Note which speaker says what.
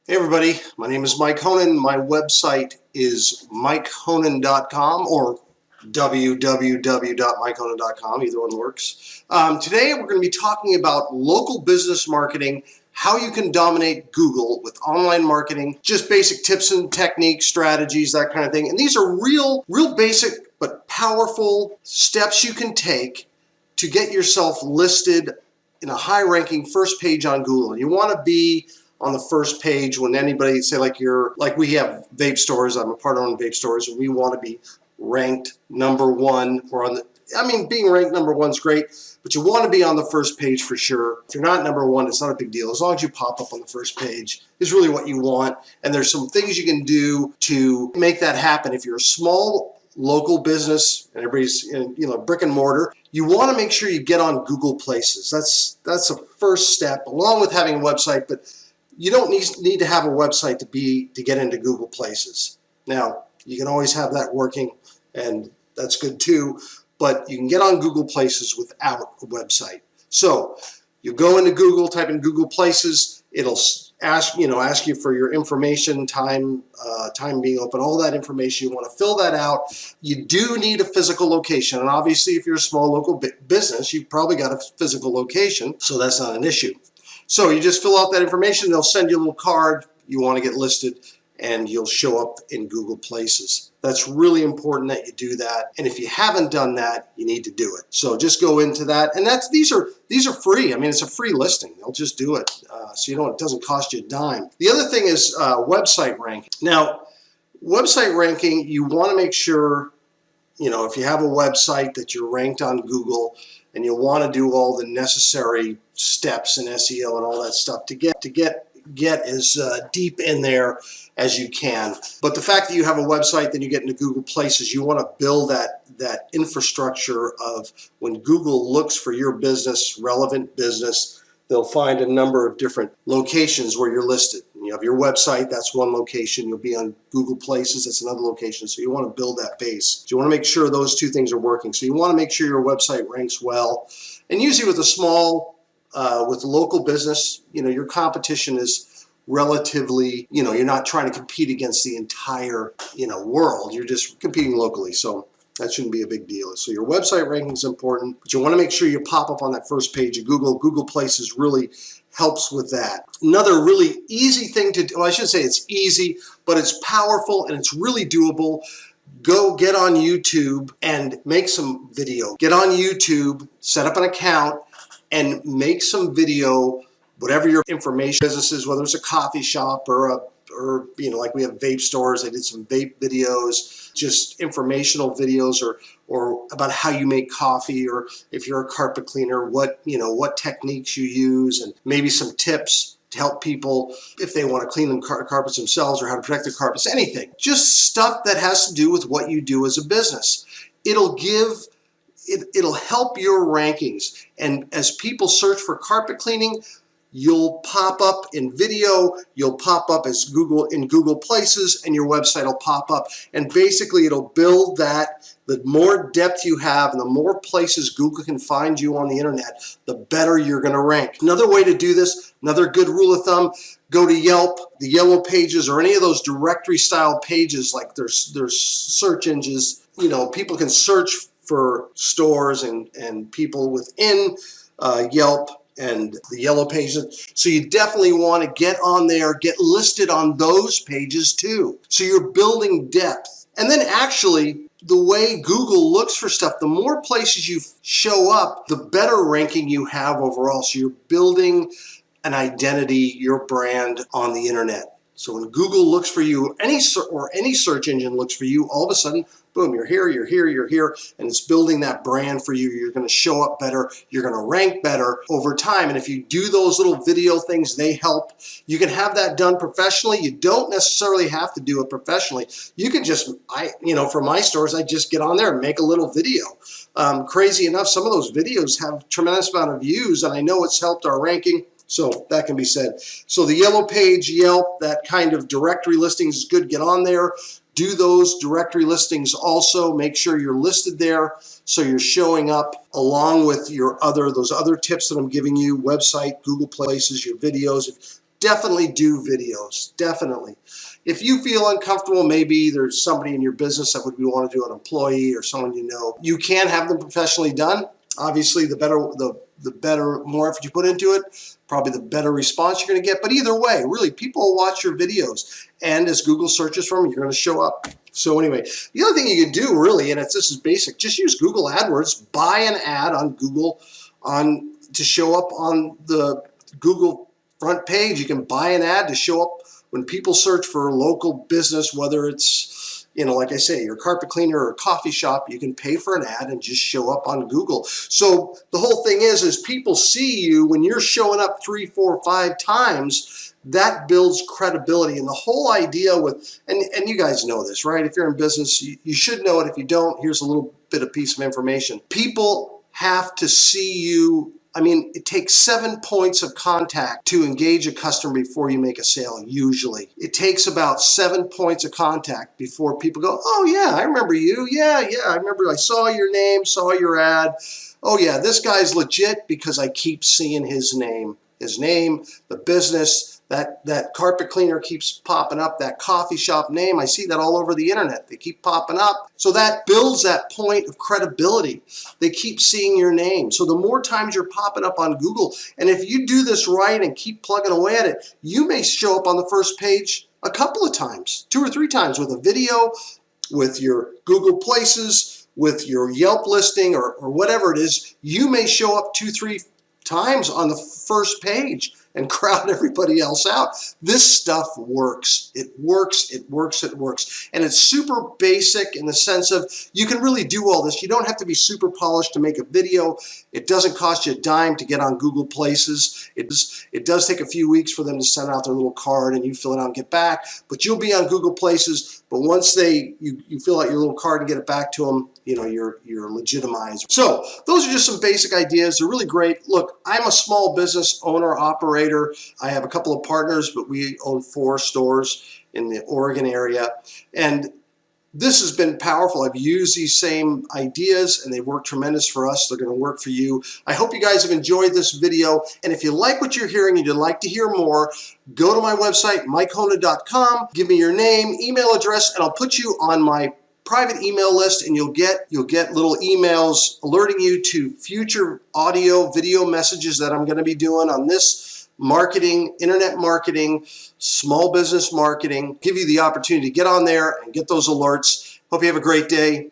Speaker 1: Hey everybody, my name is Mike Honan. My website is mikehonan.com or www.mikehonan.com. Either one works. Today we're going to be talking about local business marketing, how you can dominate Google with online marketing, just basic tips and techniques, strategies, that kind of thing. And these are real basic but powerful steps you can take to get yourself listed in a high-ranking first page on Google. And you want to be on the first page when anybody say like we have vape stores. I'm a partner on vape stores, and we want to be ranked number one. Or on the, being ranked number one is great, but you want to be on the first page for sure. If you're not number one, it's not a big deal. As long as you pop up on the first page is really what you want. And there's some things you can do to make that happen. If you're a small local business and everybody's brick and mortar, you want to make sure you get on Google Places. That's a first step, along with having a website. But you don't need to have a website to get into Google Places. Now, you can always have that working, and that's good too, but you can get on Google Places without a website. So you go into Google, type in Google Places, it'll ask you for your information, time being open, all that information. You want to fill that out. You do need a physical location, and obviously if you're a small local business, you've probably got a physical location, so that's not an issue. So you just fill out that information, they'll send you a little card, you want to get listed, and you'll show up in Google Places. That's really important that you do that. And if you haven't done that, you need to do it. So just go into that. And these are free. It's a free listing. They'll just do it. So it doesn't cost you a dime. The other thing is website ranking. Now, website ranking, you want to make sure, if you have a website that you're ranked on Google, and you'll want to do all the necessary steps in SEO and all that stuff to get as deep in there as you can. But the fact that you have a website, then you get into Google Places, you want to build that infrastructure of when Google looks for your business, relevant business, they'll find a number of different locations where you're listed. You have your website, that's one location. You'll be on Google Places, that's another location. So you want to build that base. So you want to make sure those two things are working. So you want to make sure your website ranks well. And usually with with local business, your competition is relatively, you're not trying to compete against the entire, world. You're just competing locally. So that shouldn't be a big deal. So your website ranking is important, but you want to make sure you pop up on that first page of Google. Google Places really helps with that. Another really easy thing to do, well, I should say it's easy, but it's powerful and it's really doable. Go get on YouTube and make some video. Get on YouTube, set up an account, and make some video, whatever your information business is, whether it's a coffee shop or like we have vape stores. I did some vape videos, just informational videos or about how you make coffee, or if you're a carpet cleaner, what techniques you use, and maybe some tips to help people if they want to clean them carpets themselves, or how to protect their carpets, anything. Just stuff that has to do with what you do as a business. It'll help your rankings. And as people search for carpet cleaning, you'll pop up in video, you'll pop up as in Google Places, and your website will pop up. And basically it'll build that. The more depth you have and the more places Google can find you on the internet, the better you're going to rank. Another way to do this, another good rule of thumb, go to Yelp, the Yellow Pages, or any of those directory style pages. Like there's search engines, people can search for stores and people within Yelp and the Yellow Pages. So you definitely want to get on there, get listed on those pages too. So you're building depth. And then actually, the way Google looks for stuff, the more places you show up, the better ranking you have overall. So you're building an identity, your brand on the internet. So when Google looks for you, any search engine looks for you, all of a sudden, boom, you're here, and it's building that brand for you. You're going to show up better. You're going to rank better over time. And if you do those little video things, they help. You can have that done professionally. You don't necessarily have to do it professionally. You can just, for my stores, I just get on there and make a little video. Crazy enough, some of those videos have tremendous amount of views, and I know it's helped our ranking. So that can be said. So the Yellow Page, Yelp, that kind of directory listings is good. Get on there. Do those directory listings also. Make sure you're listed there so you're showing up along with those other tips that I'm giving you, website, Google Places, your videos. definitely do videos, definitely. If you feel uncomfortable, maybe there's somebody in your business that would want to do, an employee or someone you know, you can have them professionally done. Obviously, the better, more effort you put into it, probably the better response you're going to get. But either way, really, people will watch your videos, and as Google searches for them, you're going to show up. So anyway, the other thing you can do, really, and this is basic, just use Google AdWords. Buy an ad on Google to show up on the Google front page. You can buy an ad to show up when people search for a local business, whether it's, like I say, your carpet cleaner or a coffee shop. You can pay for an ad and just show up on Google. So the whole thing is people see you when you're showing up 3, 4, 5 times. That builds credibility. And the whole idea with, and you guys know this, right? If you're in business, you should know it. If you don't, here's a little bit of piece of information. People have to see you. I mean, it takes 7 points of contact to engage a customer before you make a sale, usually. It takes about 7 points of contact before people go, oh yeah, I remember you. Yeah, I remember, I saw your name, saw your ad. Oh yeah, this guy's legit because I keep seeing his name, the business, that carpet cleaner keeps popping up, that coffee shop name. I see that all over the internet. They keep popping up. So that builds that point of credibility. They keep seeing your name. So the more times you're popping up on Google, and if you do this right and keep plugging away at it, you may show up on the first page a couple of times, 2 or 3 times, with a video, with your Google Places, with your Yelp listing, or whatever it is. You may show up 2, 3 times on the first page and crowd everybody else out. This stuff works. It works. And it's super basic in the sense of you can really do all this. You don't have to be super polished to make a video. It doesn't cost you a dime to get on Google Places. It does take a few weeks for them to send out their little card and you fill it out and get back, but you'll be on Google Places. But once you fill out your little card and get it back to them, you're legitimized. So those are just some basic ideas. They're really great. Look, I'm a small business owner, operator. I have a couple of partners, but we own 4 stores in the Oregon area. And this has been powerful. I've used these same ideas and they work tremendous for us. They're going to work for you. I hope you guys have enjoyed this video. And if you like what you're hearing and you'd like to hear more, go to my website, MikeHona.com. Give me your name, email address, and I'll put you on my private email list, and you'll get little emails alerting you to future audio, video messages that I'm going to be doing on this marketing, internet marketing, small business marketing. Give you the opportunity to get on there and get those alerts. Hope you have a great day.